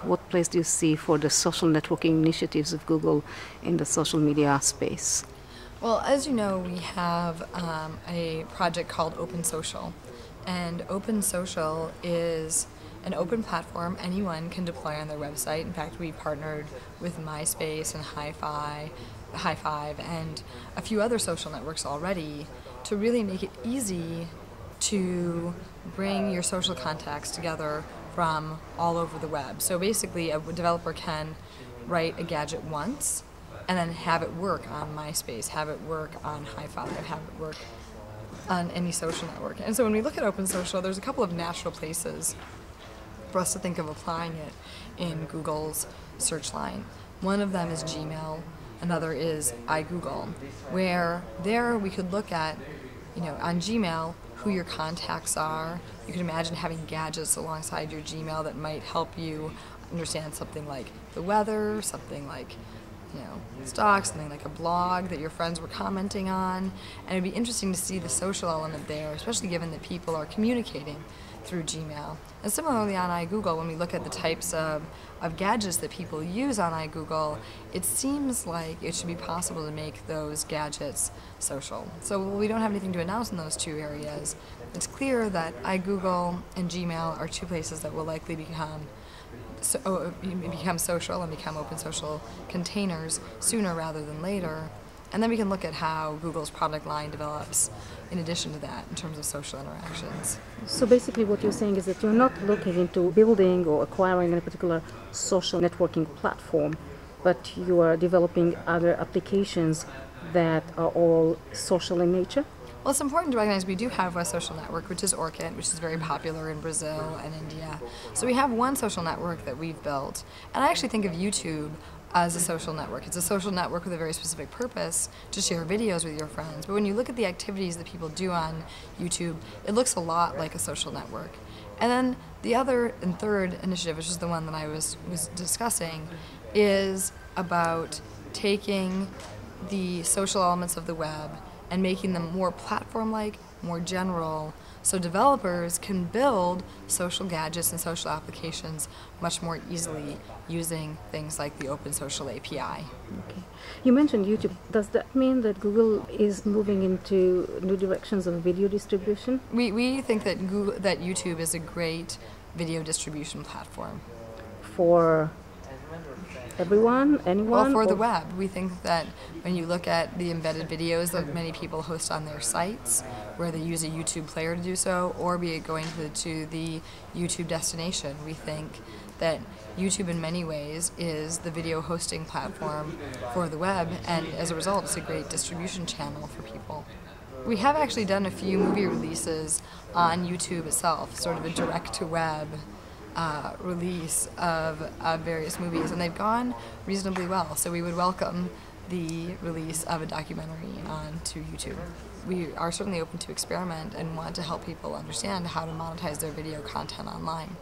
what place do you see for the social networking initiatives of Google in the social media space? Well, as you know, we have a project called OpenSocial. And OpenSocial is an open platform anyone can deploy on their website. In fact, we partnered with MySpace and High Five and a few other social networks already to really make it easy to bring your social contacts together from all over the web. So basically, a developer can write a gadget once and then have it work on MySpace, have it work on High Five, have it work on any social network. And so when we look at OpenSocial, there's a couple of natural places for us to think of applying it in Google's search line. One of them is Gmail, another is iGoogle, where there we could look at, on Gmail, who your contacts are. You can imagine having gadgets alongside your Gmail that might help you understand something like the weather, something like stocks, something like a blog that your friends were commenting on. And it'd be interesting to see the social element there, especially given that people are communicating through Gmail. And similarly on iGoogle, when we look at the types of gadgets that people use on iGoogle, it seems like it should be possible to make those gadgets social. So we don't have anything to announce in those two areas. It's clear that iGoogle and Gmail are two places that will likely become social and become open social containers sooner rather than later. And then we can look at how Google's product line develops in addition to that in terms of social interactions. So basically what you're saying is that you're not looking into building or acquiring a particular social networking platform, but you are developing other applications that are all social in nature? Well, it's important to recognize we do have a social network, which is Orkut, which is very popular in Brazil and India. So we have one social network that we've built. And I actually think of YouTube as a social network. It's a social network with a very specific purpose to share videos with your friends. But when you look at the activities that people do on YouTube, it looks a lot like a social network. And then the other and third initiative, which is the one that I was discussing, is about taking the social elements of the web and making them more platform-like, more general, so developers can build social gadgets and social applications much more easily using things like the OpenSocial API. Okay. You mentioned YouTube. Does that mean that Google is moving into new directions of video distribution? We think that YouTube is a great video distribution platform. For everyone, anyone? Well, for the web. We think that when you look at the embedded videos that many people host on their sites, where they use a YouTube player to do so, or be it going to the YouTube destination, we think that YouTube in many ways is the video hosting platform for the web, and as a result, it's a great distribution channel for people. We have actually done a few movie releases on YouTube itself, sort of a direct-to-web release of various movies, and they've gone reasonably well. So we would welcome the release of a documentary onto YouTube. We are certainly open to experiment and want to help people understand how to monetize their video content online.